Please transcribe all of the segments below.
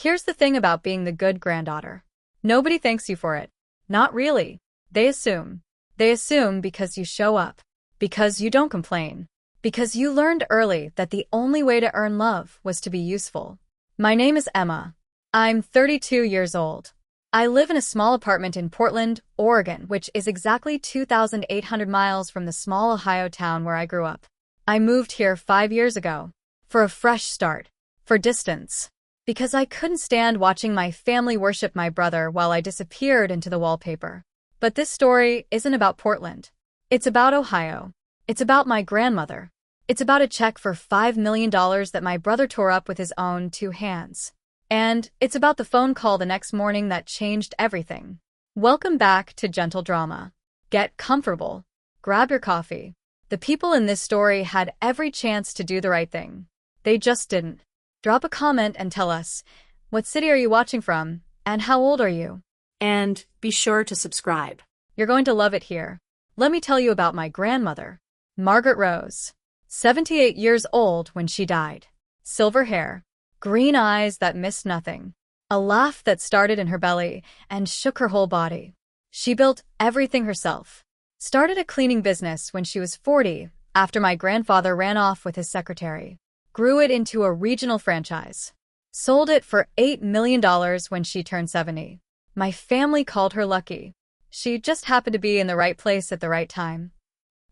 Here's the thing about being the good granddaughter. Nobody thanks you for it. Not really. They assume. They assume because you show up, because you don't complain, because you learned early that the only way to earn love was to be useful. My name is Emma. I'm 32 years old. I live in a small apartment in Portland, Oregon, which is exactly 2,800 miles from the small Ohio town where I grew up. I moved here 5 years ago. For a fresh start. For distance. Because I couldn't stand watching my family worship my brother while I disappeared into the wallpaper. But this story isn't about Portland. It's about Ohio. It's about my grandmother. It's about a check for $5 million that my brother tore up with his own 2 hands. And it's about the phone call the next morning that changed everything. Welcome back to Gentle Drama. Get comfortable. Grab your coffee. The people in this story had every chance to do the right thing. They just didn't. Drop a comment and tell us, what city are you watching from, and how old are you? And be sure to subscribe. You're going to love it here. Let me tell you about my grandmother, Margaret Rose. 78 years old when she died. Silver hair, green eyes that missed nothing, a laugh that started in her belly and shook her whole body. She built everything herself. Started a cleaning business when she was 40 after my grandfather ran off with his secretary. Grew it into a regional franchise. Sold it for $8 million when she turned 70. My family called her lucky. She just happened to be in the right place at the right time.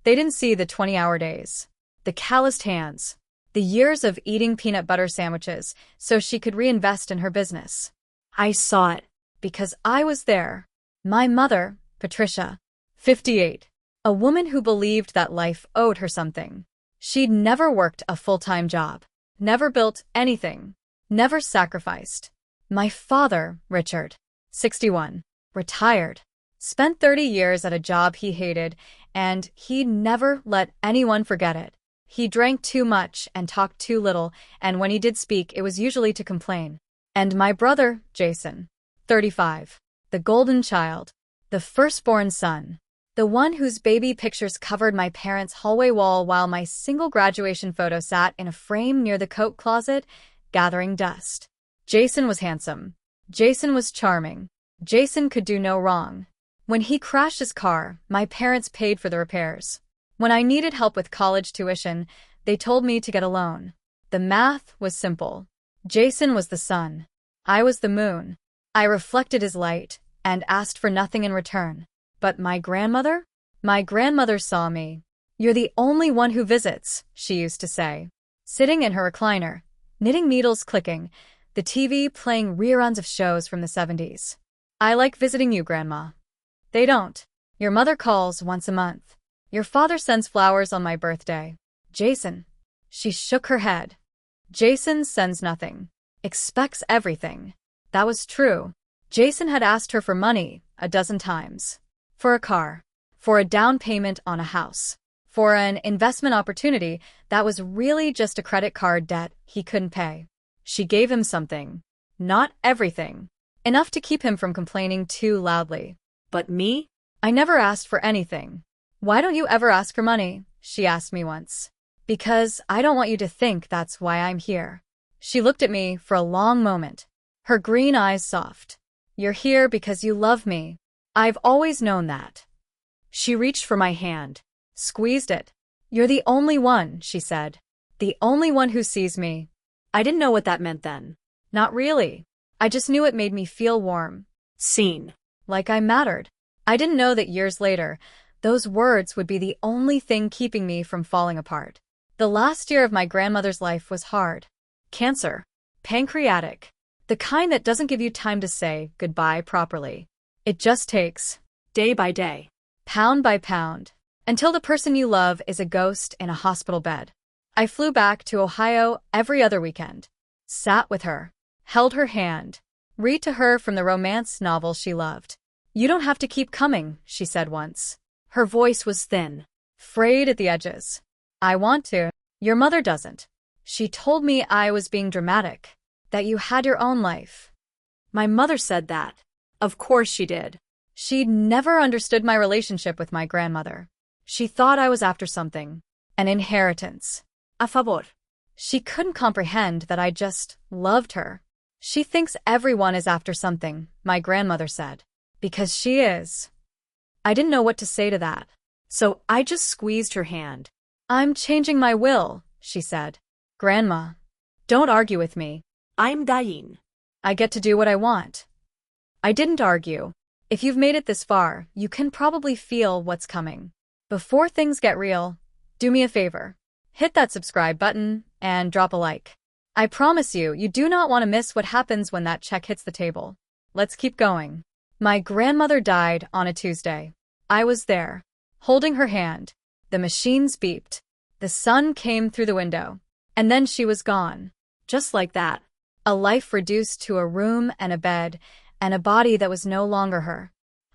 They didn't see the 20-hour days, the calloused hands, the years of eating peanut butter sandwiches so she could reinvest in her business. I saw it because I was there. My mother, Patricia, 58, a woman who believed that life owed her something. She'd never worked a full-time job, never built anything, never sacrificed. My father, Richard, 61, retired, spent 30 years at a job he hated, and he never let anyone forget it. He drank too much and talked too little, and when he did speak, it was usually to complain. And my brother, Jason, 35, the golden child, the firstborn son, the one whose baby pictures covered my parents' hallway wall while my single graduation photo sat in a frame near the coat closet, gathering dust. Jason was handsome. Jason was charming. Jason could do no wrong. When he crashed his car, my parents paid for the repairs. When I needed help with college tuition, they told me to get a loan. The math was simple. Jason was the sun. I was the moon. I reflected his light and asked for nothing in return. But my grandmother? My grandmother saw me. You're the only one who visits, she used to say. Sitting in her recliner, knitting needles clicking, the TV playing reruns of shows from the 70s. I like visiting you, Grandma. They don't. Your mother calls once a month. Your father sends flowers on my birthday. Jason. She shook her head. Jason sends nothing. Expects everything. That was true. Jason had asked her for money a dozen times. For a car. For a down payment on a house. For an investment opportunity that was really just a credit card debt he couldn't pay. She gave him something. Not everything. Enough to keep him from complaining too loudly. But me? I never asked for anything. Why don't you ever ask for money? She asked me once. Because I don't want you to think that's why I'm here. She looked at me for a long moment. Her green eyes soft. You're here because you love me. I've always known that. She reached for my hand. Squeezed it. You're the only one, she said. The only one who sees me. I didn't know what that meant then. Not really. I just knew it made me feel warm. Seen. Like I mattered. I didn't know that years later, those words would be the only thing keeping me from falling apart. The last year of my grandmother's life was hard. Cancer. Pancreatic. The kind that doesn't give you time to say goodbye properly. It just takes. Day by day. Pound by pound. Until the person you love is a ghost in a hospital bed. I flew back to Ohio every other weekend. Sat with her. Held her hand. Read to her from the romance novel she loved. You don't have to keep coming, she said once. Her voice was thin. Frayed at the edges. I want to. Your mother doesn't. She told me I was being dramatic. That you had your own life. My mother said that. Of course she did. She'd never understood my relationship with my grandmother. She thought I was after something. An inheritance. A favor. She couldn't comprehend that I just loved her. She thinks everyone is after something, my grandmother said. Because she is. I didn't know what to say to that. So I just squeezed her hand. I'm changing my will, she said. Grandma, don't argue with me. I'm dying. I get to do what I want. I didn't argue. If you've made it this far, you can probably feel what's coming. Before things get real, do me a favor. Hit that subscribe button and drop a like. I promise you, you do not want to miss what happens when that check hits the table. Let's keep going. My grandmother died on a Tuesday. I was there, holding her hand. The machines beeped. The sun came through the window. And then she was gone. Just like that. A life reduced to a room and a bed, and a body that was no longer her.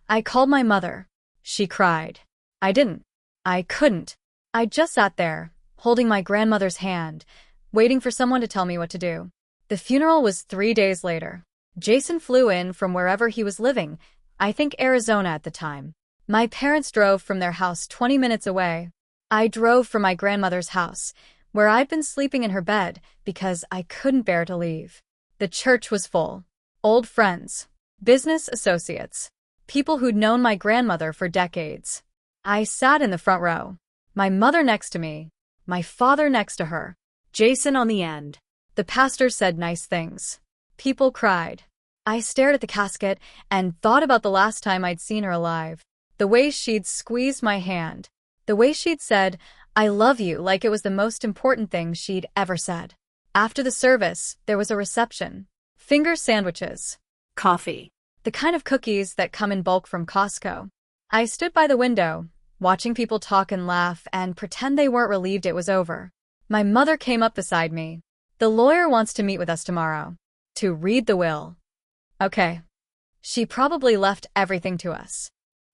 I called my mother. She cried. I didn't. I couldn't. I just sat there, holding my grandmother's hand, waiting for someone to tell me what to do. The funeral was 3 days later. Jason flew in from wherever he was living, I think Arizona at the time. My parents drove from their house 20 minutes away. I drove from my grandmother's house, where I'd been sleeping in her bed because I couldn't bear to leave. The church was full. Old friends, business associates, people who'd known my grandmother for decades. I sat in the front row. My mother next to me, my father next to her, Jason on the end. The pastor said nice things. People cried. I stared at the casket and thought about the last time I'd seen her alive. The way she'd squeezed my hand. The way she'd said, I love you, like it was the most important thing she'd ever said. After the service, there was a reception. Finger sandwiches. Coffee. The kind of cookies that come in bulk from Costco. I stood by the window, watching people talk and laugh and pretend they weren't relieved it was over. My mother came up beside me. The lawyer wants to meet with us tomorrow. To read the will. Okay. She probably left everything to us.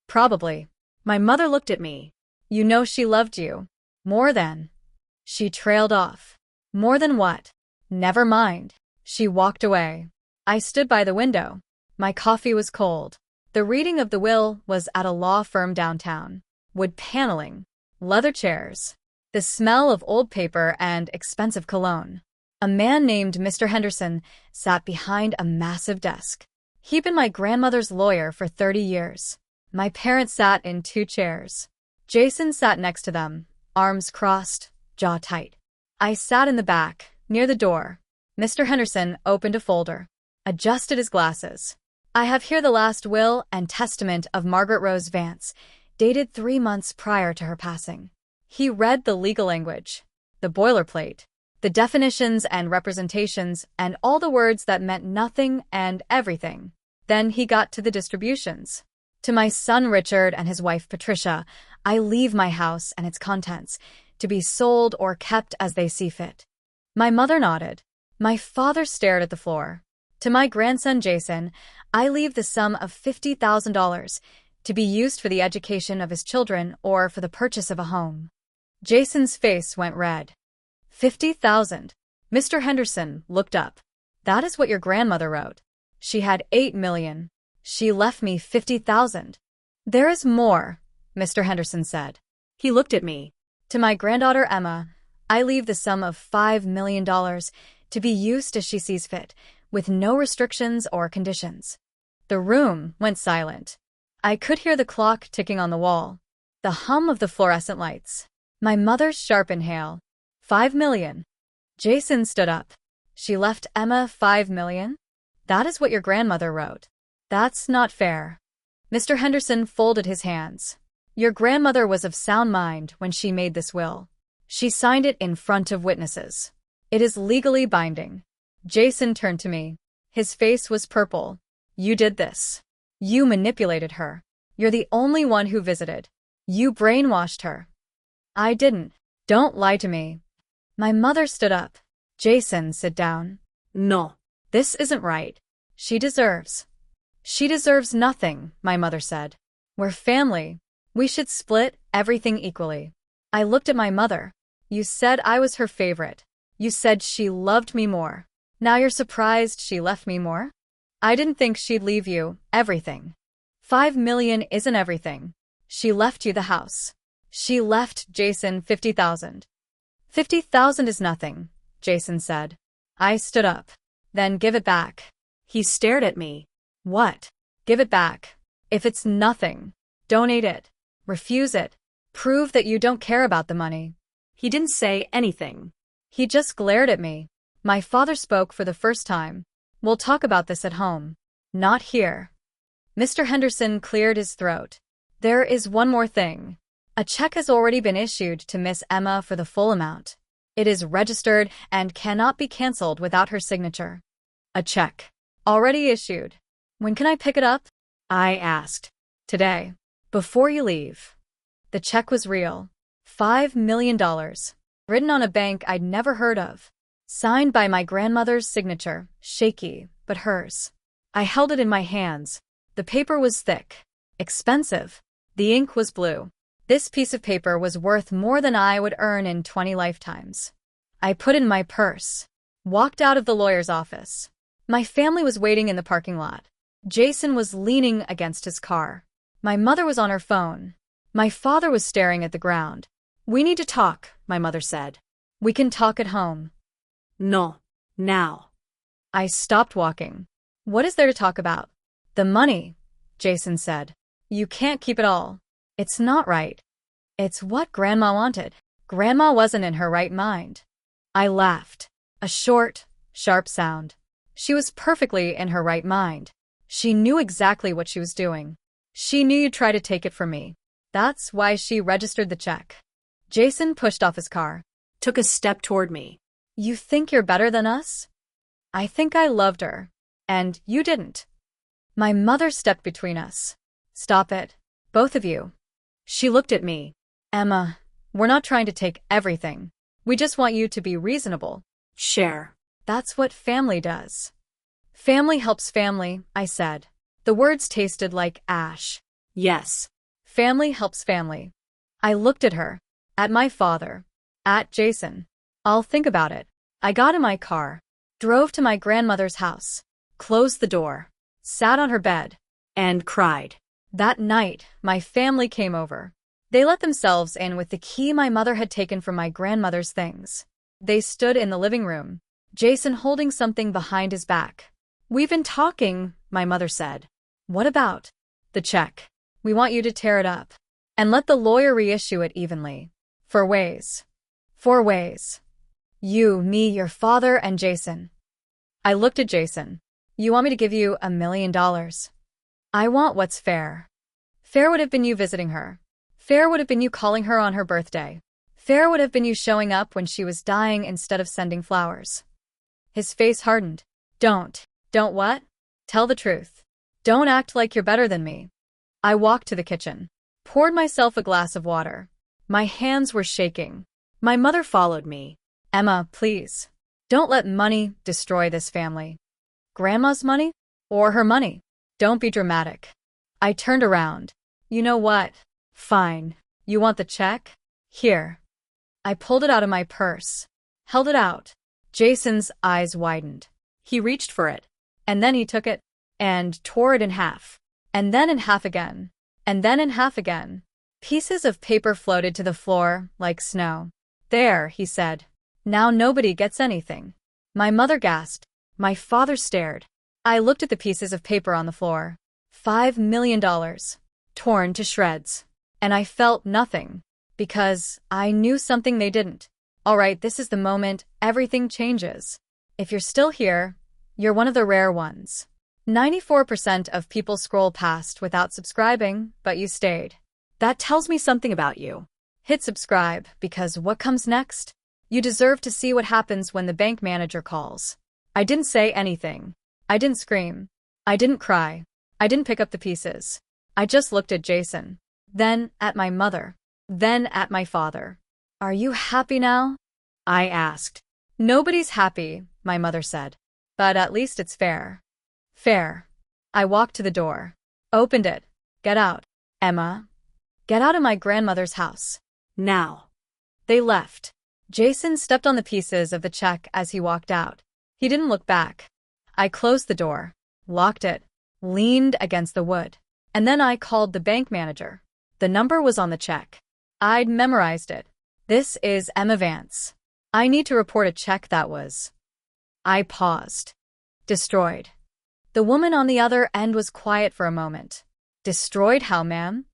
Probably. My mother looked at me. You know she loved you. More than. She trailed off. More than what? Never mind. She walked away. I stood by the window. My coffee was cold. The reading of the will was at a law firm downtown. Wood paneling. Leather chairs. The smell of old paper and expensive cologne. A man named Mr. Henderson sat behind a massive desk. He'd been my grandmother's lawyer for 30 years. My parents sat in 2 chairs. Jason sat next to them, arms crossed, jaw tight. I sat in the back, near the door. Mr. Henderson opened a folder, adjusted his glasses. I have here the last will and testament of Margaret Rose Vance, dated 3 months prior to her passing. He read the legal language, the boilerplate, the definitions and representations, and all the words that meant nothing and everything. Then he got to the distributions. To my son Richard and his wife Patricia, I leave my house and its contents, to be sold or kept as they see fit. My mother nodded. My father stared at the floor. To my grandson Jason, I leave the sum of $50,000 to be used for the education of his children or for the purchase of a home. Jason's face went red. 50,000. Mr. Henderson looked up. That is what your grandmother wrote. She had 8 million. She left me 50,000. There is more, Mr. Henderson said. He looked at me. To my granddaughter Emma, I leave the sum of $5 million to be used as she sees fit, with no restrictions or conditions. The room went silent. I could hear the clock ticking on the wall, the hum of the fluorescent lights, my mother's sharp inhale. 5 million. Jason stood up. She left Emma 5 million? That is what your grandmother wrote. That's not fair. Mr. Henderson folded his hands. Your grandmother was of sound mind when she made this will. She signed it in front of witnesses. It is legally binding. Jason turned to me. His face was purple. You did this. You manipulated her. You're the only one who visited. You brainwashed her. I didn't. Don't lie to me. My mother stood up. Jason, sit down. No. This isn't right. She deserves nothing, my mother said. We're family. We should split everything equally. I looked at my mother. You said I was her favorite. You said she loved me more. Now you're surprised she left me more? I didn't think she'd leave you everything. 5 million isn't everything. She left you the house. She left Jason 50,000. 50,000 is nothing, Jason said. I stood up. Then give it back. He stared at me. What? Give it back. If it's nothing, donate it. Refuse it. Prove that you don't care about the money. He didn't say anything. He just glared at me. My father spoke for the first time. We'll talk about this at home. Not here. Mr. Henderson cleared his throat. There is one more thing. A check has already been issued to Miss Emma for the full amount. It is registered and cannot be cancelled without her signature. A check. Already issued. When can I pick it up? I asked. Today. Before you leave. The check was real. $5 million. Written on a bank I'd never heard of. Signed by my grandmother's signature, shaky, but hers. I held it in my hands. The paper was thick. Expensive. The ink was blue. This piece of paper was worth more than I would earn in 20 lifetimes. I put it in my purse. Walked out of the lawyer's office. My family was waiting in the parking lot. Jason was leaning against his car. My mother was on her phone. My father was staring at the ground. We need to talk, my mother said. We can talk at home. No. Now. I stopped walking. What is there to talk about? The money, Jason said. You can't keep it all. It's not right. It's what Grandma wanted. Grandma wasn't in her right mind. I laughed. A short, sharp sound. She was perfectly in her right mind. She knew exactly what she was doing. She knew you'd try to take it from me. That's why she registered the check. Jason pushed off his car. Took a step toward me. You think you're better than us? I think I loved her. And you didn't. My mother stepped between us. Stop it. Both of you. She looked at me. Emma, we're not trying to take everything. We just want you to be reasonable. Share. That's what family does. Family helps family, I said. The words tasted like ash. Yes. Family helps family. I looked at her. At my father. At Jason. I'll think about it. I got in my car. Drove to my grandmother's house. Closed the door. Sat on her bed. And cried. That night, my family came over. They let themselves in with the key my mother had taken from my grandmother's things. They stood in the living room, Jason holding something behind his back. We've been talking, my mother said. What about? The check. We want you to tear it up. And let the lawyer reissue it evenly. 4 ways. 4 ways. You, me, your father, and Jason. I looked at Jason. You want me to give you $1 million? I want what's fair. Fair would have been you visiting her. Fair would have been you calling her on her birthday. Fair would have been you showing up when she was dying instead of sending flowers. His face hardened. Don't what? Tell the truth. Don't act like you're better than me. I walked to the kitchen. Poured myself a glass of water. My hands were shaking. My mother followed me. Emma, please. Don't let money destroy this family. Grandma's money? Or her money? Don't be dramatic. I turned around. You know what? Fine. You want the check? Here. I pulled it out of my purse. Held it out. Jason's eyes widened. He reached for it. And then he took it. And tore it in half. And then in half again. And then in half again. Pieces of paper floated to the floor like snow. There, he said. Now nobody gets anything. My mother gasped. My father stared. I looked at the pieces of paper on the floor. $5 million. Torn to shreds. And I felt nothing. Because I knew something they didn't. All right, this is the moment everything changes. If you're still here, you're one of the rare ones. 94% of people scroll past without subscribing, but you stayed. That tells me something about you. Hit subscribe, because what comes next? You deserve to see what happens when the bank manager calls. I didn't say anything. I didn't scream. I didn't cry. I didn't pick up the pieces. I just looked at Jason. Then at my mother. Then at my father. Are you happy now? I asked. Nobody's happy, my mother said. But at least it's fair. Fair. I walked to the door. Opened it. Get out. Emma. Get out of my grandmother's house. Now. They left. Jason stepped on the pieces of the check as he walked out. He didn't look back. I closed the door. Locked it. Leaned against the wood. And then I called the bank manager. The number was on the check. I'd memorized it. This is Emma Vance. I need to report a check that was. I paused. Destroyed. The woman on the other end was quiet for a moment. Destroyed how, ma'am?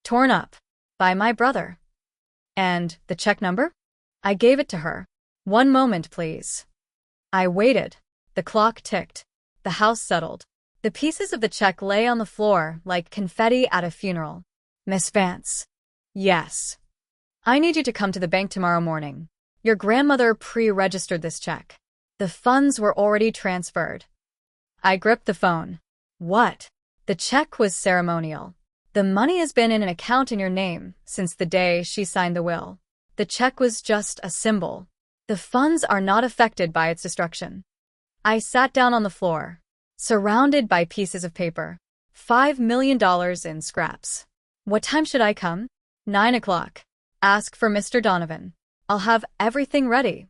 Torn up. By my brother. And the check number? I gave it to her. One moment, please. I waited. The clock ticked. The house settled. The pieces of the check lay on the floor like confetti at a funeral. Miss Vance. Yes. I need you to come to the bank tomorrow morning. Your grandmother pre-registered this check. The funds were already transferred. I gripped the phone. What? The check was ceremonial. The money has been in an account in your name since the day she signed the will. The check was just a symbol. The funds are not affected by its destruction. I sat down on the floor, surrounded by pieces of paper. $5 million in scraps. What time should I come? 9 o'clock. Ask for Mr. Donovan. I'll have everything ready.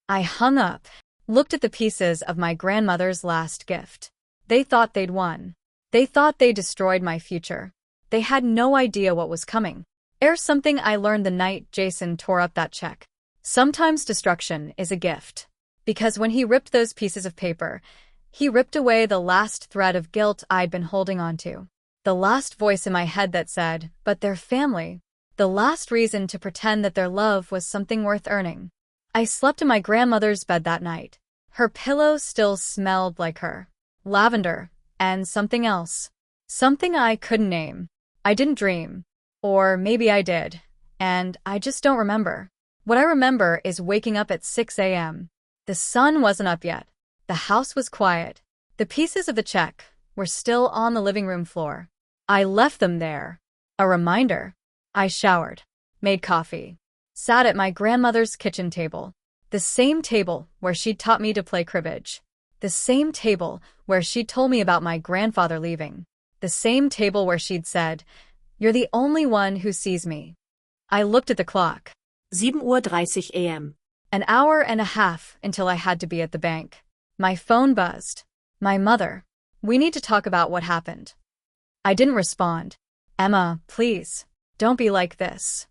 I hung up, looked at the pieces of my grandmother's last gift. They thought they'd won. They thought they destroyed my future. They had no idea what was coming. There's something I learned the night Jason tore up that check. Sometimes destruction is a gift. Because when he ripped those pieces of paper, he ripped away the last thread of guilt I'd been holding on to. The last voice in my head that said, but they're family. The last reason to pretend that their love was something worth earning. I slept in my grandmother's bed that night. Her pillow still smelled like her. Lavender, and something else. Something I couldn't name. I didn't dream. Or maybe I did. And I just don't remember. What I remember is waking up at 6 a.m. The sun wasn't up yet. The house was quiet. The pieces of the check were still on the living room floor. I left them there. A reminder. I showered, made coffee, sat at my grandmother's kitchen table. The same table where she'd taught me to play cribbage. The same table where she'd told me about my grandfather leaving. The same table where she'd said, "You're the only one who sees me." I looked at the clock. 7:30 a.m. An hour and a half until I had to be at the bank. My phone buzzed. My mother. We need to talk about what happened. I didn't respond. Emma, please, don't be like this.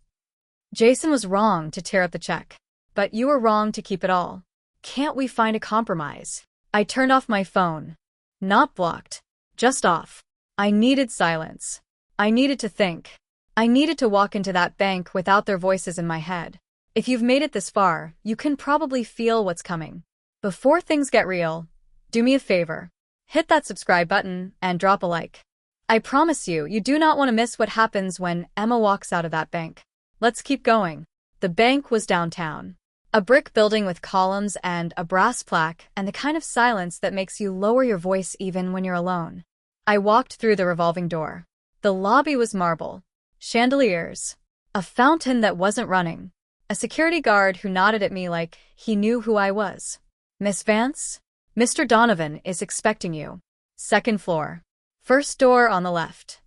Jason was wrong to tear up the check. But you were wrong to keep it all. Can't we find a compromise? I turned off my phone. Not blocked. Just off. I needed silence. I needed to think. I needed to walk into that bank without their voices in my head. If you've made it this far, you can probably feel what's coming. Before things get real, do me a favor. Hit that subscribe button and drop a like. I promise you, you do not want to miss what happens when Emma walks out of that bank. Let's keep going. The bank was downtown. A brick building with columns and a brass plaque and the kind of silence that makes you lower your voice even when you're alone. I walked through the revolving door. The lobby was marble. Chandeliers. A fountain that wasn't running. A security guard who nodded at me like he knew who I was. Miss Vance? Mr. Donovan is expecting you. Second floor. First door on the left.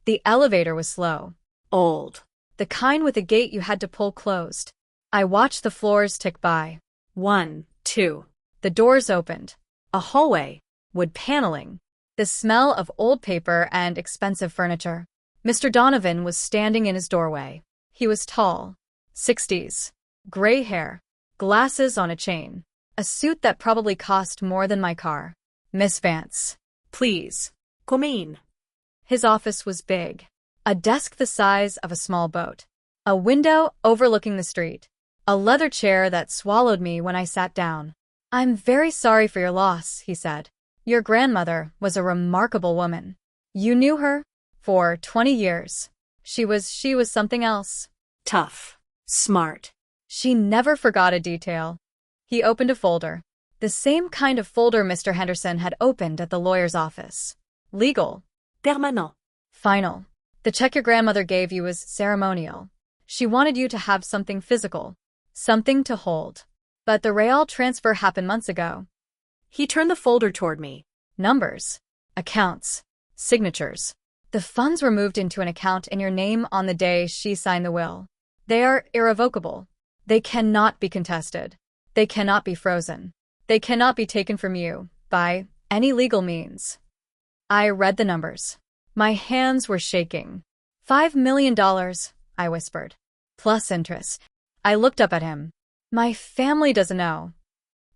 The elevator was slow. Old. The kind with a gate you had to pull closed. I watched the floors tick by. 1, 2. The doors opened. A hallway. Wood paneling. The smell of old paper and expensive furniture. Mr. Donovan was standing in his doorway. He was tall. 60s. Gray hair. Glasses on a chain. A suit that probably cost more than my car. Miss Vance. Please. Come in. His office was big. A desk the size of a small boat. A window overlooking the street. A leather chair that swallowed me when I sat down. I'm very sorry for your loss, he said. Your grandmother was a remarkable woman. You knew her? For 20 years. She was something else. Tough. Smart. She never forgot a detail. He opened a folder. The same kind of folder Mr. Henderson had opened at the lawyer's office. Legal. Permanent. Final. The check your grandmother gave you was ceremonial. She wanted you to have something physical. Something to hold. But the real transfer happened months ago. He turned the folder toward me. Numbers. Accounts. Signatures. The funds were moved into an account in your name on the day she signed the will. They are irrevocable. They cannot be contested. They cannot be frozen. They cannot be taken from you by any legal means. I read the numbers. My hands were shaking. $5 million, I whispered. Plus interest. I looked up at him. My family doesn't know.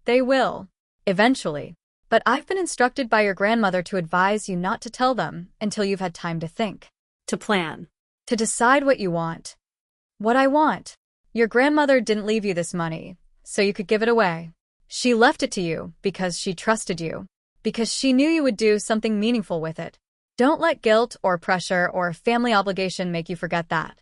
They will. Eventually. But I've been instructed by your grandmother to advise you not to tell them until you've had time to think. To plan. To decide what you want. What I want. Your grandmother didn't leave you this money, so you could give it away. She left it to you because she trusted you, because she knew you would do something meaningful with it. Don't let guilt or pressure or family obligation make you forget that.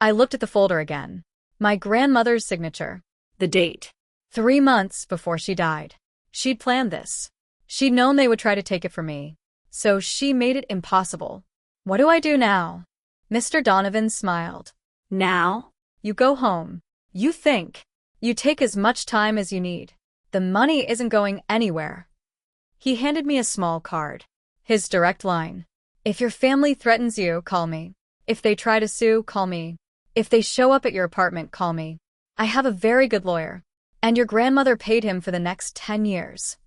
I looked at the folder again. My grandmother's signature. The date. 3 months before she died. She'd planned this. She'd known they would try to take it from me, so she made it impossible. What do I do now? Mr. Donovan smiled. Now? You go home. You think. You take as much time as you need. The money isn't going anywhere. He handed me a small card. His direct line. If your family threatens you, call me. If they try to sue, call me. If they show up at your apartment, call me. I have a very good lawyer. And your grandmother paid him for the next 10 years.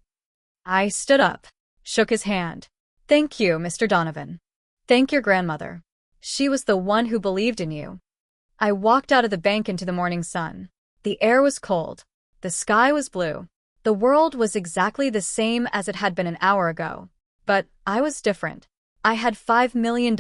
I stood up, shook his hand. Thank you, Mr. Donovan. Thank your grandmother. She was the one who believed in you. I walked out of the bank into the morning sun. The air was cold. The sky was blue. The world was exactly the same as it had been an hour ago. But I was different. I had $5 million,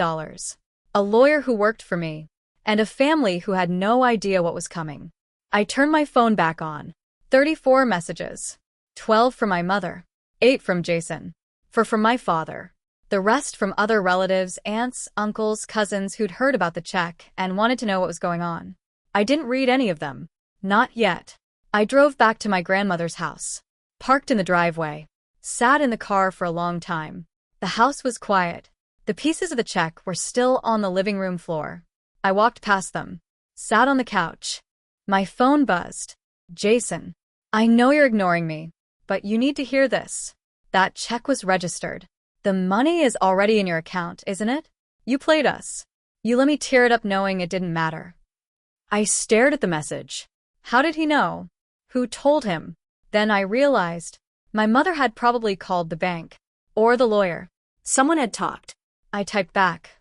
a lawyer who worked for me, and a family who had no idea what was coming. I turned my phone back on. 34 messages. 12 from my mother. 8 from Jason. 4 from my father. The rest from other relatives, aunts, uncles, cousins who'd heard about the check and wanted to know what was going on. I didn't read any of them. Not yet. I drove back to my grandmother's house. Parked in the driveway. Sat in the car for a long time. The house was quiet. The pieces of the check were still on the living room floor. I walked past them. Sat on the couch. My phone buzzed. Jason. I know you're ignoring me, but you need to hear this. That check was registered. The money is already in your account, isn't it? You played us. You let me tear it up knowing it didn't matter. I stared at the message. How did he know? Who told him? Then I realized my mother had probably called the bank. Or the lawyer. Someone had talked. I typed back.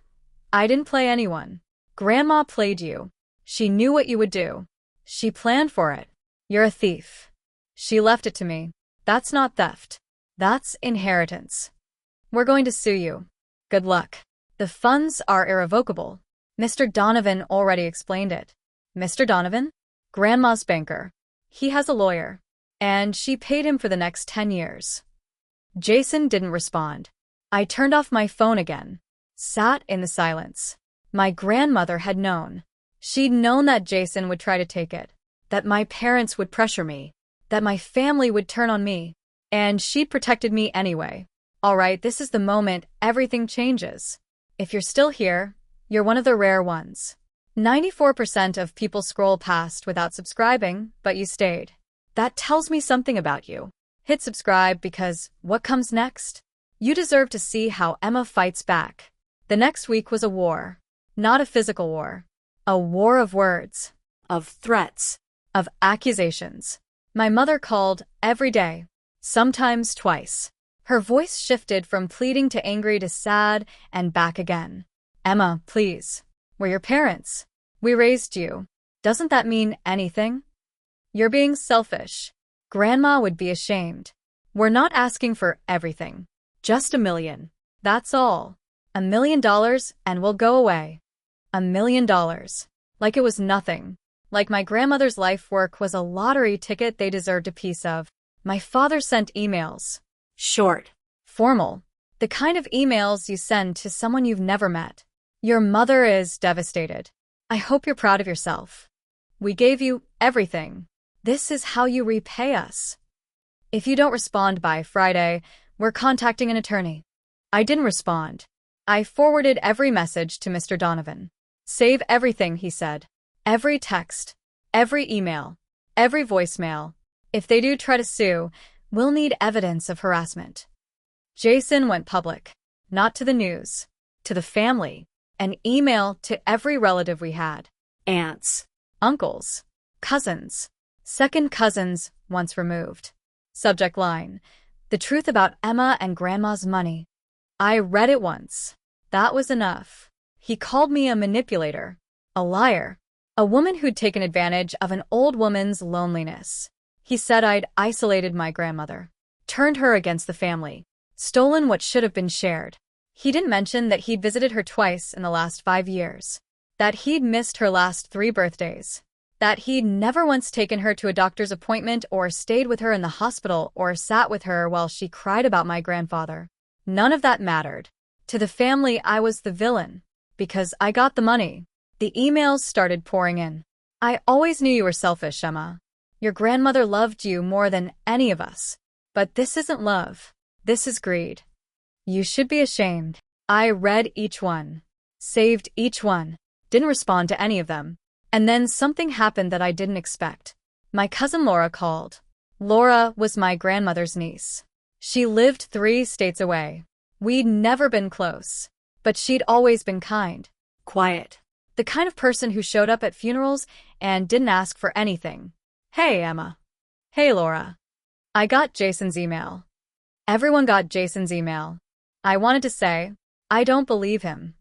I didn't play anyone. Grandma played you. She knew what you would do. She planned for it. You're a thief. She left it to me. That's not theft. That's inheritance. We're going to sue you. Good luck. The funds are irrevocable. Mr. Donovan already explained it. Mr. Donovan? Grandma's banker. He has a lawyer. And she paid him for the next 10 years. Jason didn't respond. I turned off my phone again. Sat in the silence. My grandmother had known. She'd known that Jason would try to take it. That my parents would pressure me. That my family would turn on me. And she'd protected me anyway. All right, this is the moment everything changes. If you're still here, you're one of the rare ones. 94% of people scroll past without subscribing, but you stayed. That tells me something about you. Hit subscribe because what comes next? You deserve to see how Emma fights back. The next week was a war. Not a physical war. A war of words. Of threats. Of accusations. My mother called every day. Sometimes twice. Her voice shifted from pleading to angry to sad and back again. Emma, please. We're your parents. We raised you. Doesn't that mean anything? You're being selfish. Grandma would be ashamed. We're not asking for everything. Just $1 million. That's all. $1 million and we'll go away. $1 million. Like it was nothing. Like my grandmother's life work was a lottery ticket they deserved a piece of. My father sent emails. Short. Formal. The kind of emails you send to someone you've never met. Your mother is devastated. I hope you're proud of yourself. We gave you everything. This is how you repay us. If you don't respond by Friday, we're contacting an attorney. I didn't respond. I forwarded every message to Mr. Donovan. Save everything, he said. Every text. Every email. Every voicemail. If they do try to sue, we'll need evidence of harassment. Jason went public. Not to the news. To the family. An email to every relative we had. Aunts. Uncles. Cousins. Second cousins once removed. Subject line. The truth about Emma and Grandma's money. I read it once. That was enough. He called me a manipulator. A liar. A woman who'd taken advantage of an old woman's loneliness. He said I'd isolated my grandmother. turned her against the family, stolen what should have been shared. He didn't mention that he'd visited her twice in the last 5 years, that he'd missed her last 3 birthdays, that he'd never once taken her to a doctor's appointment or stayed with her in the hospital or sat with her while she cried about my grandfather. None of that mattered. To the family, I was the villain, because I got the money. The emails started pouring in. I always knew you were selfish, Emma. Your grandmother loved you more than any of us. But this isn't love. This is greed. You should be ashamed. I read each one, saved each one, didn't respond to any of them. And then something happened that I didn't expect. My cousin Laura called. Laura was my grandmother's niece. She lived 3 states away. We'd never been close, but she'd always been kind, quiet, the kind of person who showed up at funerals and didn't ask for anything. Hey, Emma. Hey, Laura. I got Jason's email. Everyone got Jason's email. I wanted to say, I don't believe him.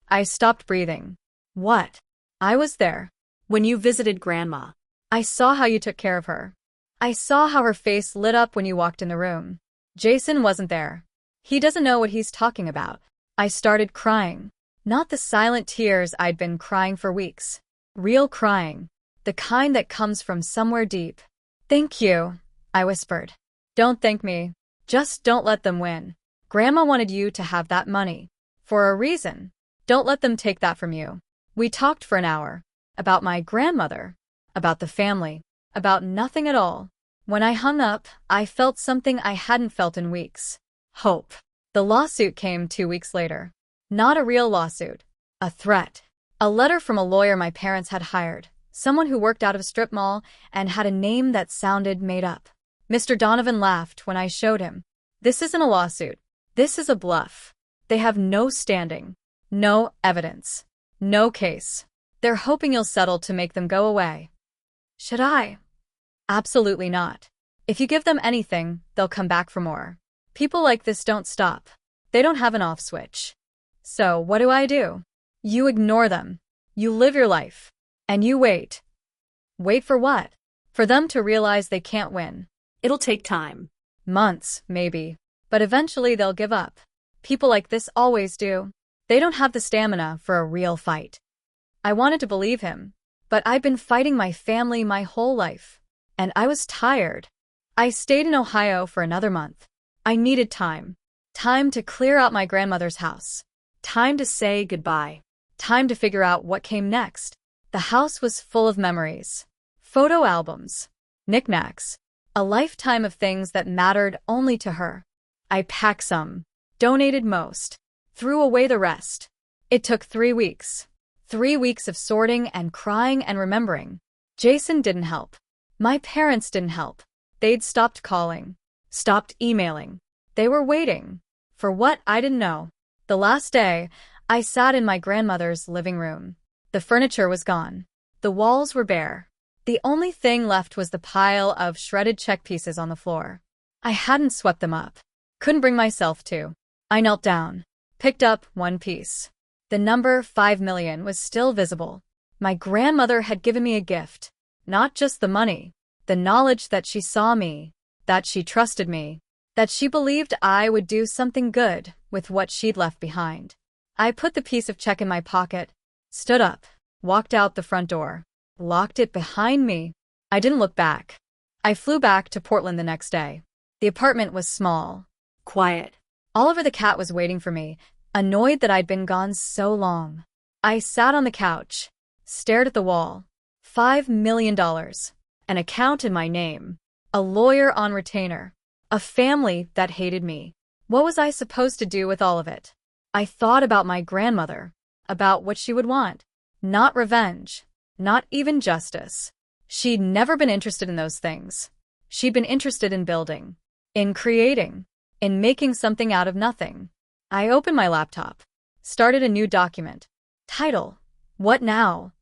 I stopped breathing. What? I was there. When you visited Grandma. I saw how you took care of her. I saw how her face lit up when you walked in the room. Jason wasn't there. He doesn't know what he's talking about. I started crying. Not the silent tears I'd been crying for weeks. Real crying. The kind that comes from somewhere deep. Thank you, I whispered. Don't thank me. Just don't let them win. Grandma wanted you to have that money. For a reason. Don't let them take that from you. We talked for an hour. About my grandmother. About the family. About nothing at all. When I hung up, I felt something I hadn't felt in weeks. Hope. The lawsuit came 2 weeks later. Not a real lawsuit. A threat. A letter from a lawyer my parents had hired. Someone who worked out of a strip mall and had a name that sounded made up. Mr. Donovan laughed when I showed him. This isn't a lawsuit. This is a bluff. They have no standing. No evidence. No case. They're hoping you'll settle to make them go away. Should I? Absolutely not. If you give them anything, they'll come back for more. People like this don't stop. They don't have an off switch. So what do? You ignore them. You live your life. And you wait. Wait for what? For them to realize they can't win. It'll take time. Months, maybe. But eventually they'll give up. People like this always do. They don't have the stamina for a real fight. I wanted to believe him, but I've been fighting my family my whole life. And I was tired. I stayed in Ohio for another month. I needed time. Time to clear out my grandmother's house. Time to say goodbye. Time to figure out what came next. The house was full of memories. Photo albums. Knickknacks. A lifetime of things that mattered only to her. I packed some. Donated most. Threw away the rest. It took 3 weeks. 3 weeks of sorting and crying and remembering. Jason didn't help. My parents didn't help. They'd stopped calling. Stopped emailing. They were waiting. For what I didn't know. The last day, I sat in my grandmother's living room. The furniture was gone. The walls were bare. The only thing left was the pile of shredded check pieces on the floor. I hadn't swept them up. Couldn't bring myself to. I knelt down. Picked up one piece. The number 5 million was still visible. My grandmother had given me a gift. Not just the money. The knowledge that she saw me. That she trusted me. That she believed I would do something good with what she'd left behind. I put the piece of check in my pocket. Stood up. Walked out the front door. Locked it behind me. I didn't look back. I flew back to Portland the next day. The apartment was small. Quiet. Oliver the cat was waiting for me, annoyed that I'd been gone so long. I sat on the couch. Stared at the wall. $5 million. An account in my name. A lawyer on retainer. A family that hated me. What was I supposed to do with all of it? I thought about my grandmother. About what she would want. Not revenge. Not even justice. She'd never been interested in those things. She'd been interested in building. In creating. In making something out of nothing. I opened my laptop. Started a new document. Title: What Now?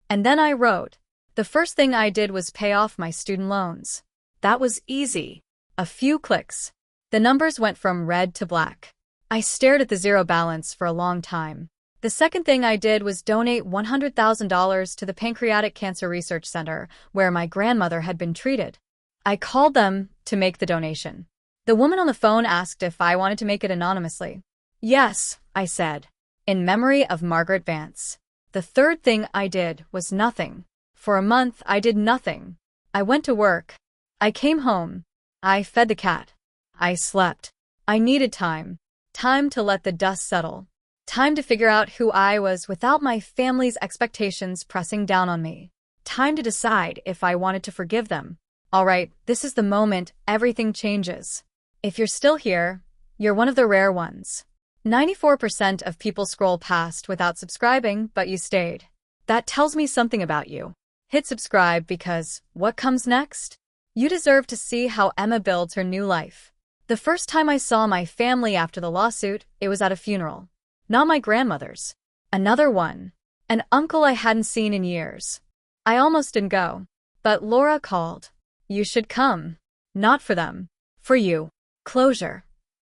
And then I wrote. The first thing I did was pay off my student loans. That was easy. A few clicks. The numbers went from red to black. I stared at the zero balance for a long time. The second thing I did was donate $100,000 to the Pancreatic Cancer Research Center, where my grandmother had been treated. I called them to make the donation. The woman on the phone asked if I wanted to make it anonymously. Yes, I said, in memory of Margaret Vance. The third thing I did was nothing. For a month, I did nothing. I went to work. I came home. I fed the cat. I slept. I needed time. Time to let the dust settle. Time to figure out who I was without my family's expectations pressing down on me. Time to decide if I wanted to forgive them. All right, this is the moment everything changes. If you're still here, you're one of the rare ones. 94% of people scroll past without subscribing, but you stayed. That tells me something about you. Hit subscribe because what comes next? You deserve to see how Emma builds her new life. The first time I saw my family after the lawsuit, it was at a funeral. Not my grandmother's. Another one. An uncle I hadn't seen in years. I almost didn't go. But Laura called. You should come. Not for them. For you. Closure.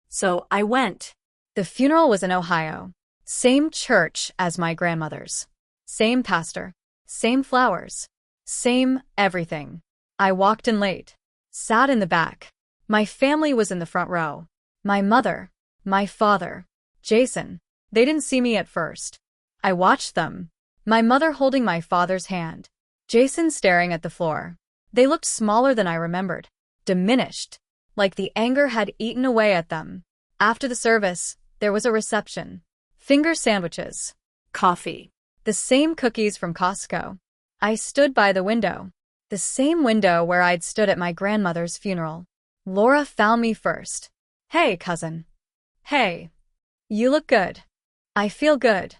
So I went. The funeral was in Ohio. Same church as my grandmother's. Same pastor. Same flowers. Same everything. I walked in late. Sat in the back. My family was in the front row. My mother. My father. Jason. They didn't see me at first. I watched them. My mother holding my father's hand. Jason staring at the floor. They looked smaller than I remembered. Diminished. Like the anger had eaten away at them. After the service, there was a reception. Finger sandwiches. Coffee. The same cookies from Costco. I stood by the window. The same window where I'd stood at my grandmother's funeral. Laura found me first. Hey, cousin. Hey. You look good. I feel good.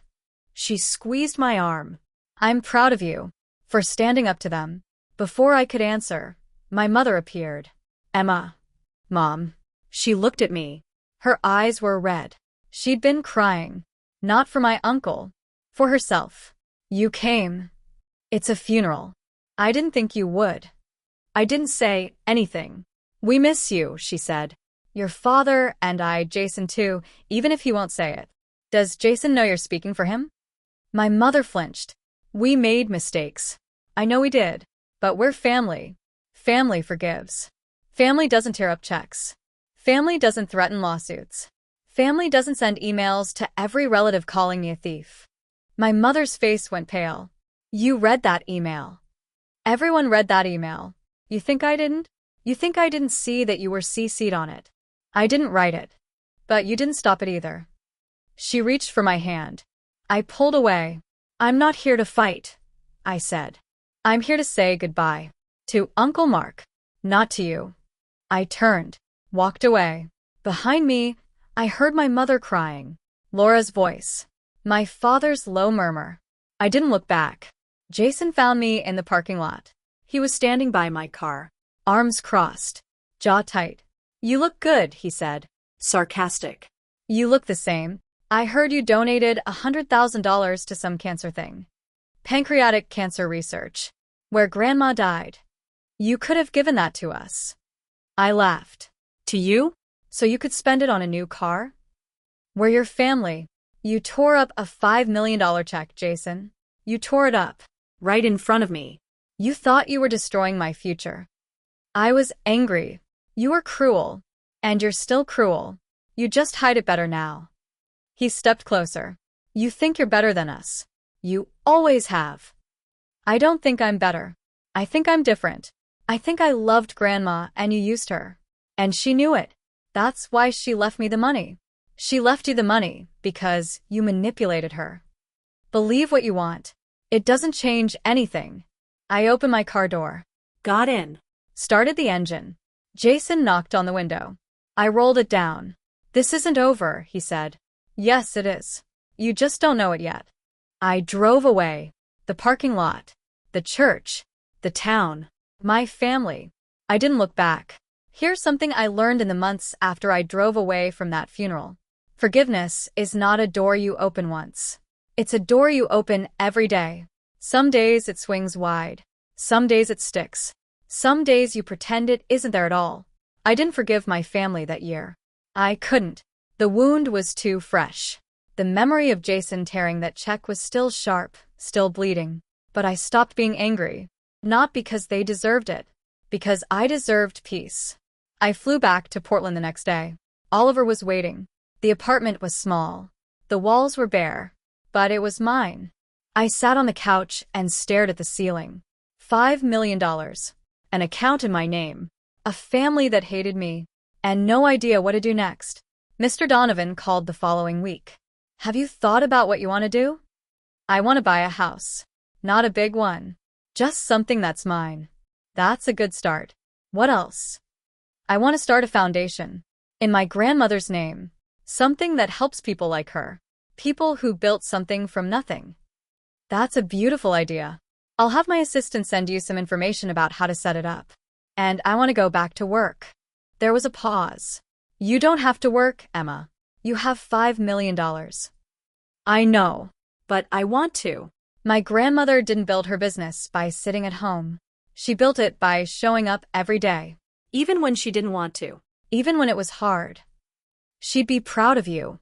She squeezed my arm. I'm proud of you. For standing up to them. Before I could answer, my mother appeared. Emma. Mom. She looked at me. Her eyes were red. She'd been crying. Not for my uncle. For herself. You came. It's a funeral. I didn't think you would. I didn't say anything. We miss you, she said. Your father and I, Jason too, even if he won't say it. Does Jason know you're speaking for him? My mother flinched. We made mistakes. I know we did. But we're family. Family forgives. Family doesn't tear up checks. Family doesn't threaten lawsuits. Family doesn't send emails to every relative calling me a thief. My mother's face went pale. You read that email. Everyone read that email. You think I didn't? You think I didn't see that you were CC'd on it? I didn't write it. But you didn't stop it either. She reached for my hand. I pulled away. I'm not here to fight, I said. I'm here to say goodbye. To Uncle Mark. Not to you. I turned. Walked away. Behind me, I heard my mother crying. Laura's voice. My father's low murmur. I didn't look back. Jason found me in the parking lot. He was standing by my car. Arms crossed. Jaw tight. You look good, he said. Sarcastic. You look the same. I heard you donated $100,000 to some cancer thing. Pancreatic cancer research. Where Grandma died. You could have given that to us. I laughed. To you? So you could spend it on a new car? We're your family. You tore up a $5 million check, Jason. You tore it up. Right in front of me. You thought you were destroying my future. I was angry. You were cruel. And you're still cruel. You just hide it better now. He stepped closer. You think you're better than us. You always have. I don't think I'm better. I think I'm different. I think I loved Grandma and you used her. And she knew it. That's why she left me the money. She left you the money because you manipulated her. Believe what you want. It doesn't change anything. I opened my car door. Got in. Started the engine. Jason knocked on the window. I rolled it down. This isn't over, he said. Yes, it is. You just don't know it yet. I drove away. The parking lot. The church. The town. My family. I didn't look back. Here's something I learned in the months after I drove away from that funeral. Forgiveness is not a door you open once. It's a door you open every day. Some days it swings wide. Some days it sticks. Some days you pretend it isn't there at all. I didn't forgive my family that year. I couldn't. The wound was too fresh. The memory of Jason tearing that check was still sharp, still bleeding. But I stopped being angry. Not because they deserved it. Because I deserved peace. I flew back to Portland the next day. Oliver was waiting. The apartment was small. The walls were bare. But it was mine. I sat on the couch and stared at the ceiling. $5 million. An account in my name. A family that hated me. And no idea what to do next. Mr. Donovan called the following week. Have you thought about what you want to do? I want to buy a house. Not a big one. Just something that's mine. That's a good start. What else? I want to start a foundation. In my grandmother's name. Something that helps people like her. People who built something from nothing. That's a beautiful idea. I'll have my assistant send you some information about how to set it up. And I want to go back to work. There was a pause. You don't have to work, Emma. You have $5 million. I know, but I want to. My grandmother didn't build her business by sitting at home. She built it by showing up every day. Even when she didn't want to. Even when it was hard. She'd be proud of you.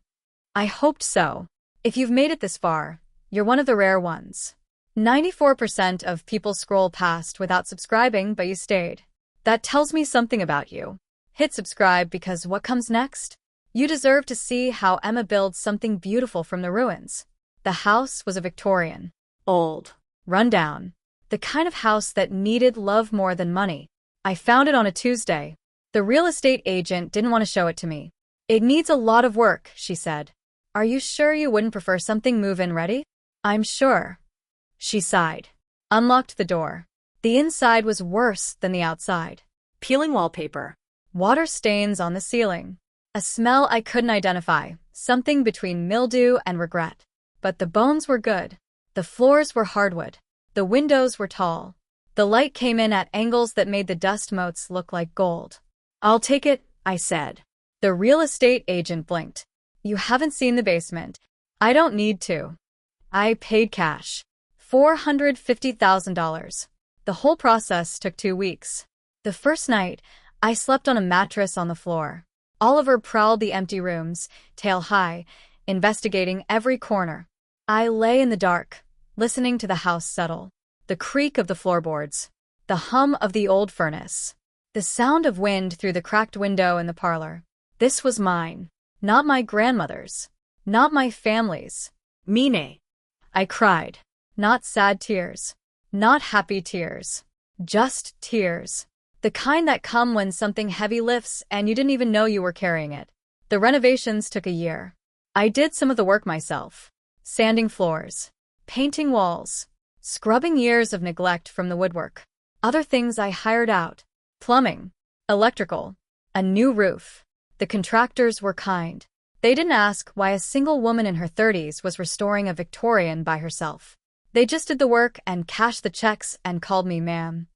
I hoped so. If you've made it this far, you're one of the rare ones. 94% of people scroll past without subscribing, but you stayed. That tells me something about you. Hit subscribe because what comes next? You deserve to see how Emma builds something beautiful from the ruins. The house was a Victorian. Old. Rundown. The kind of house that needed love more than money. I found it on a Tuesday. The real estate agent didn't want to show it to me. It needs a lot of work, she said. Are you sure you wouldn't prefer something move-in ready? I'm sure. She sighed. Unlocked the door. The inside was worse than the outside. Peeling wallpaper. Water stains on the ceiling. A smell I couldn't identify, something between mildew and regret. But the bones were good. The floors were hardwood. The windows were tall. The light came in at angles that made the dust motes look like gold. I'll take it, I said. The real estate agent blinked. You haven't seen the basement. I don't need to. I paid cash. $450,000. The whole process took 2 weeks. The first night, I slept on a mattress on the floor. Oliver prowled the empty rooms, tail high, investigating every corner. I lay in the dark, listening to the house settle. The creak of the floorboards. The hum of the old furnace. The sound of wind through the cracked window in the parlor. This was mine. Not my grandmother's. Not my family's. Mine. I cried. Not sad tears. Not happy tears. Just tears. The kind that come when something heavy lifts and you didn't even know you were carrying it. The renovations took a year. I did some of the work myself. Sanding floors. Painting walls. Scrubbing years of neglect from the woodwork. Other things I hired out. Plumbing. Electrical. A new roof. The contractors were kind. They didn't ask why a single woman in her 30s was restoring a Victorian by herself. They just did the work and cashed the checks and called me ma'am.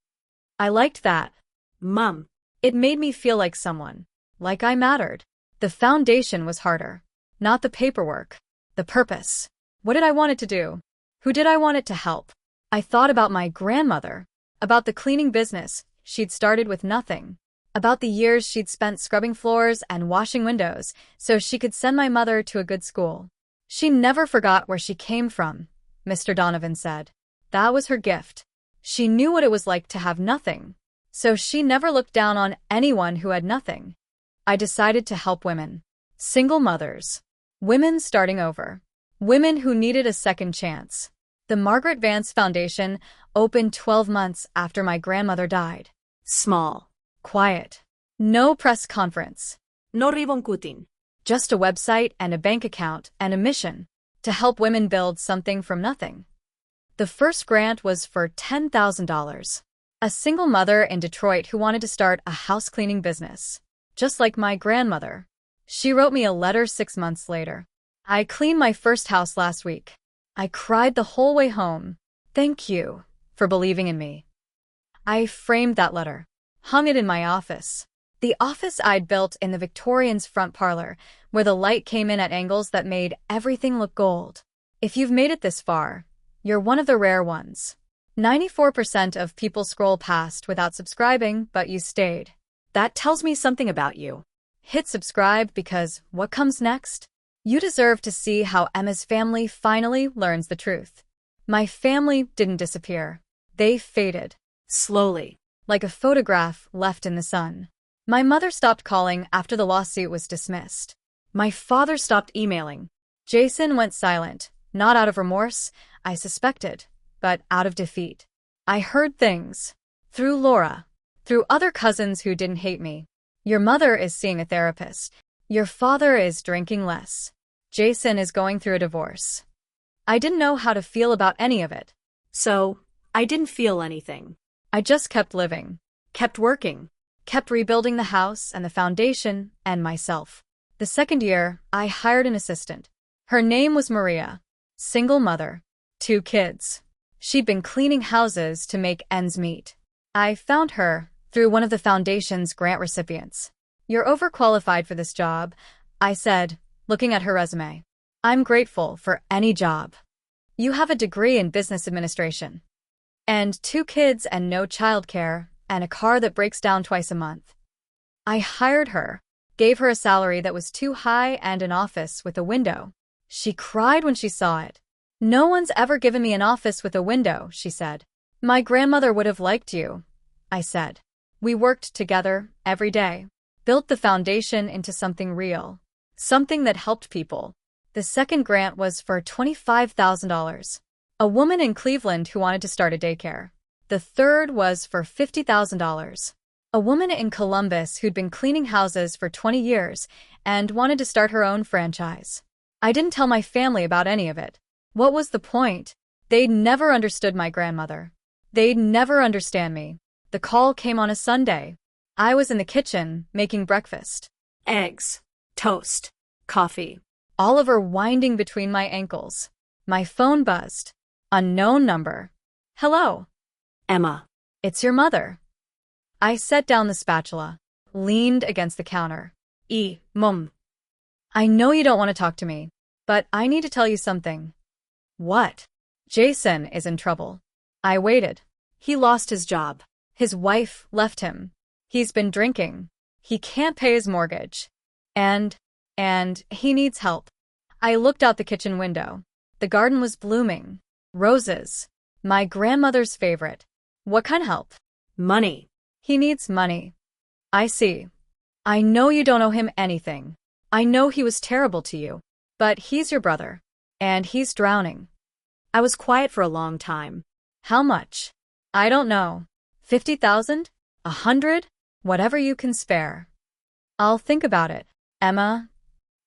I liked that. Mum. It made me feel like someone. Like I mattered. The foundation was harder. Not the paperwork. The purpose. What did I want it to do? Who did I want it to help? I thought about my grandmother. About the cleaning business she'd started with nothing. About the years she'd spent scrubbing floors and washing windows so she could send my mother to a good school. She never forgot where she came from, Mr. Donovan said. That was her gift. She knew what it was like to have nothing. So she never looked down on anyone who had nothing. I decided to help women. Single mothers. Women starting over. Women who needed a second chance. The Margaret Vance Foundation opened 12 months after my grandmother died. Small. Quiet. No press conference. No ribonkutin. Just a website and a bank account and a mission. To help women build something from nothing. The first grant was for $10,000. A single mother in Detroit who wanted to start a house cleaning business. Just like my grandmother. She wrote me a letter 6 months later. I cleaned my first house last week. I cried the whole way home. Thank you for believing in me. I framed that letter. Hung it in my office. The office I'd built in the Victorian's front parlor, where the light came in at angles that made everything look gold. If you've made it this far, you're one of the rare ones. 94% of people scroll past without subscribing, but you stayed. That tells me something about you. Hit subscribe because what comes next? You deserve to see how Emma's family finally learns the truth. My family didn't disappear. They faded. Slowly. Like a photograph left in the sun. My mother stopped calling after the lawsuit was dismissed. My father stopped emailing. Jason went silent, not out of remorse, I suspected, but out of defeat. I heard things. Through Laura. Through other cousins who didn't hate me. Your mother is seeing a therapist. Your father is drinking less. Jason is going through a divorce. I didn't know how to feel about any of it. So, I didn't feel anything. I just kept living. Kept working. Kept rebuilding the house and the foundation and myself. The second year, I hired an assistant. Her name was Maria. Single mother. 2 kids. She'd been cleaning houses to make ends meet. I found her through one of the foundation's grant recipients. You're overqualified for this job, I said, looking at her resume. I'm grateful for any job. You have a degree in business administration. And 2 kids and no childcare, and a car that breaks down twice a month. I hired her, gave her a salary that was too high and an office with a window. She cried when she saw it. No one's ever given me an office with a window, she said. My grandmother would have liked you, I said. We worked together every day, built the foundation into something real, something that helped people. The second grant was for $25,000. A woman in Cleveland who wanted to start a daycare. The third was for $50,000. A woman in Columbus who'd been cleaning houses for 20 years and wanted to start her own franchise. I didn't tell my family about any of it. What was the point? They'd never understood my grandmother. They'd never understand me. The call came on a Sunday. I was in the kitchen making breakfast. Eggs, toast, coffee. Oliver winding between my ankles. My phone buzzed. Unknown number. Hello. Emma. It's your mother. I set down the spatula, leaned against the counter. Mum. I know you don't want to talk to me, but I need to tell you something. What? Jason is in trouble. I waited. He lost his job. His wife left him. He's been drinking. He can't pay his mortgage. And he needs help. I looked out the kitchen window. The garden was blooming. Roses. My grandmother's favorite. What kind of help? Money. He needs money. I see. I know you don't owe him anything. I know he was terrible to you. But he's your brother. And he's drowning. I was quiet for a long time. How much? I don't know. 50,000? 100? Whatever you can spare. I'll think about it, Emma.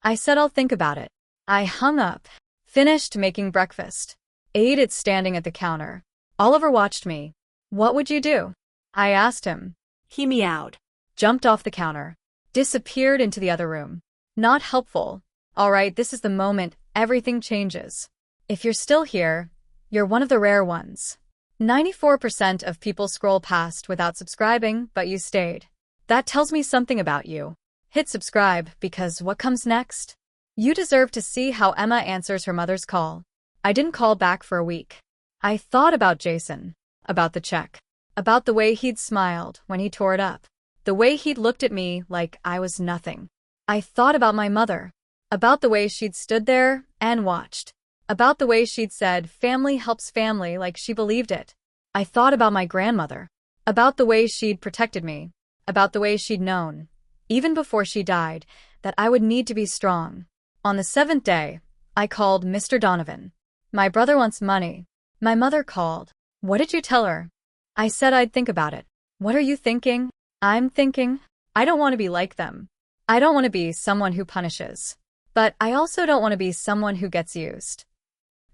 I said I'll think about it. I hung up. Finished making breakfast. Ate it standing at the counter. Oliver watched me. What would you do? I asked him. He meowed. Jumped off the counter. Disappeared into the other room. Not helpful. All right, this is the moment everything changes. If you're still here, you're one of the rare ones. 94% of people scroll past without subscribing, but you stayed. That tells me something about you. Hit subscribe, because what comes next? You deserve to see how Emma answers her mother's call. I didn't call back for a week. I thought about Jason, about the check, about the way he'd smiled when he tore it up, the way he'd looked at me like I was nothing. I thought about my mother, about the way she'd stood there and watched, about the way she'd said family helps family like she believed it. I thought about my grandmother, about the way she'd protected me, about the way she'd known, even before she died, that I would need to be strong. On the 7th day, I called Mr. Donovan. My brother wants money. My mother called. What did you tell her? I said I'd think about it. What are you thinking? I'm thinking. I don't want to be like them. I don't want to be someone who punishes. But I also don't want to be someone who gets used.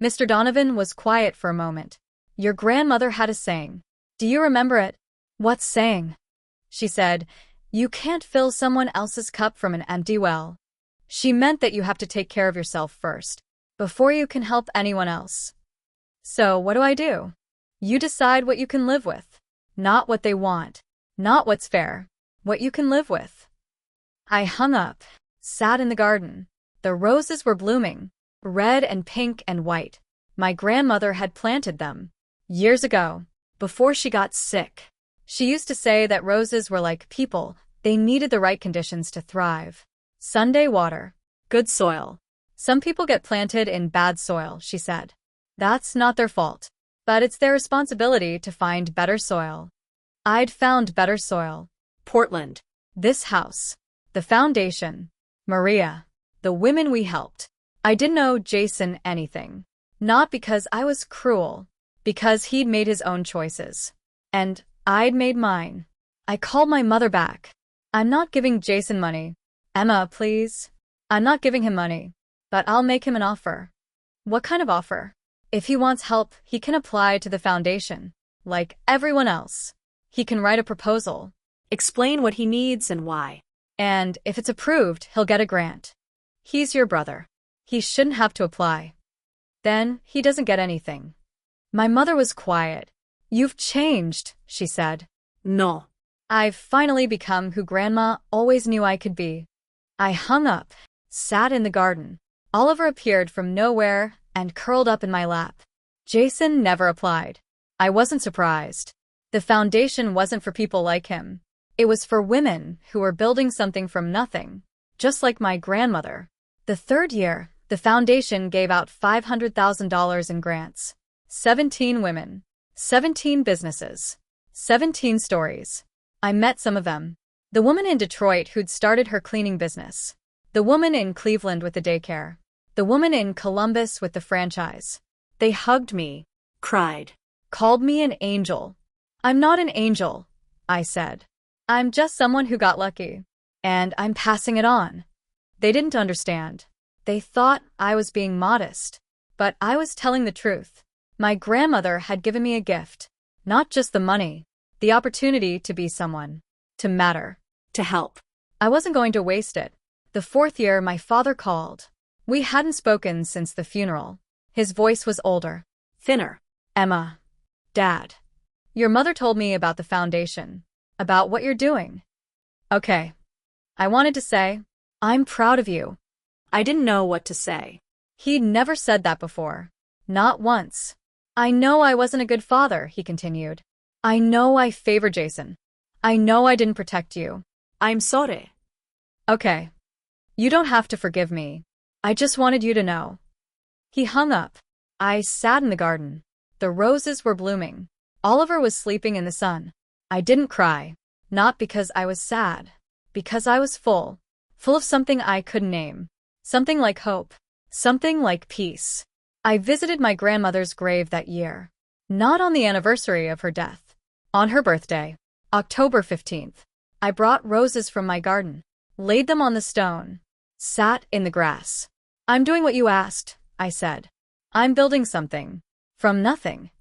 Mr. Donovan was quiet for a moment. Your grandmother had a saying. Do you remember it? What saying? She said, you can't fill someone else's cup from an empty well. She meant that you have to take care of yourself first, before you can help anyone else. So what do? You decide what you can live with. Not what they want. Not what's fair. What you can live with. I hung up, sat in the garden. The roses were blooming, red and pink and white. My grandmother had planted them. Years ago, before she got sick. She used to say that roses were like people. They needed the right conditions to thrive. Sunday water. Good soil. Some people get planted in bad soil, she said. That's not their fault. But it's their responsibility to find better soil. I'd found better soil. Portland. This house. The foundation. Maria. The women we helped. I didn't owe Jason anything. Not because I was cruel. Because he'd made his own choices. And I'd made mine. I called my mother back. I'm not giving Jason money. Emma, please. I'm not giving him money. But I'll make him an offer. What kind of offer? If he wants help, he can apply to the foundation. Like everyone else. He can write a proposal. Explain what he needs and why. And if it's approved, he'll get a grant. He's your brother. He shouldn't have to apply. Then he doesn't get anything. My mother was quiet. You've changed, she said. No. I've finally become who Grandma always knew I could be. I hung up, sat in the garden. Oliver appeared from nowhere and curled up in my lap. Jason never applied. I wasn't surprised. The foundation wasn't for people like him. It was for women who were building something from nothing, just like my grandmother. The third year, the foundation gave out $500,000 in grants. 17 women, 17 businesses, 17 stories. I met some of them. The woman in Detroit who'd started her cleaning business. The woman in Cleveland with the daycare. The woman in Columbus with the franchise. They hugged me, Cried. called me an angel. I'm not an angel, I said. I'm just someone who got lucky. And I'm passing it on. They didn't understand. They thought I was being modest. But I was telling the truth. My grandmother had given me a gift. Not just the money. The opportunity to be someone. To matter. To help. I wasn't going to waste it. The fourth year, my father called. We hadn't spoken since the funeral. His voice was older. Thinner. Emma. Dad. Your mother told me about the foundation. About what you're doing. Okay. I wanted to say, I'm proud of you. I didn't know what to say. He'd never said that before. Not once. I know I wasn't a good father, he continued. I know I favored Jason. I know I didn't protect you. I'm sorry. Okay. You don't have to forgive me. I just wanted you to know. He hung up. I sat in the garden. The roses were blooming. Oliver was sleeping in the sun. I didn't cry. Not because I was sad. Because I was full. Full of something I couldn't name. Something like hope. Something like peace. I visited my grandmother's grave that year. Not on the anniversary of her death. On her birthday. October 15th. I brought roses from my garden. Laid them on the stone. Sat in the grass. I'm doing what you asked, I said. I'm building something. From nothing.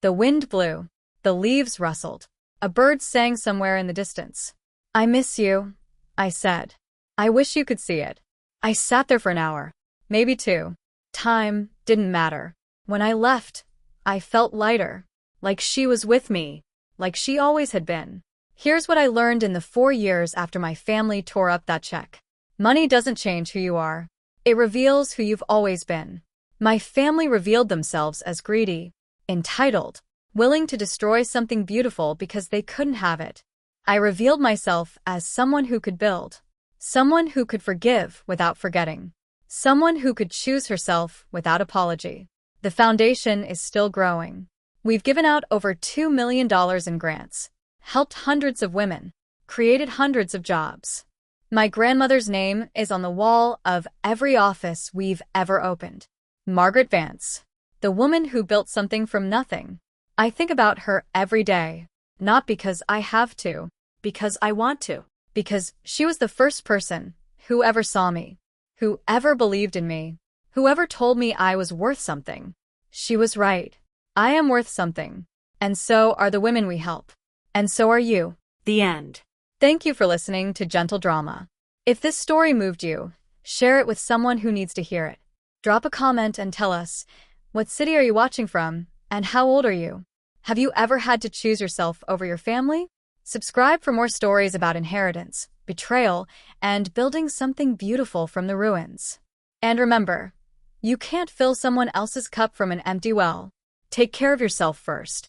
The wind blew. The leaves rustled. A bird sang somewhere in the distance. I miss you, I said. I wish you could see it. I sat there for an hour. Maybe two. Time didn't matter. When I left, I felt lighter. Like she was with me. Like she always had been. Here's what I learned in the 4 years after my family tore up that check. Money doesn't change who you are. It reveals who you've always been. My family revealed themselves as greedy, entitled, willing to destroy something beautiful because they couldn't have it. I revealed myself as someone who could build. Someone who could forgive without forgetting. Someone who could choose herself without apology. The foundation is still growing. We've given out over $2 million in grants, helped hundreds of women, created hundreds of jobs. My grandmother's name is on the wall of every office we've ever opened. Margaret Vance, the woman who built something from nothing. I think about her every day, not because I have to, because I want to, because she was the first person who ever saw me, who ever believed in me, who ever told me I was worth something. She was right. I am worth something. And so are the women we help. And so are you. The end. Thank you for listening to Gentle Drama. If this story moved you, share it with someone who needs to hear it. Drop a comment and tell us, what city are you watching from, and how old are you? Have you ever had to choose yourself over your family? Subscribe for more stories about inheritance, betrayal, and building something beautiful from the ruins. And remember, you can't fill someone else's cup from an empty well. Take care of yourself first.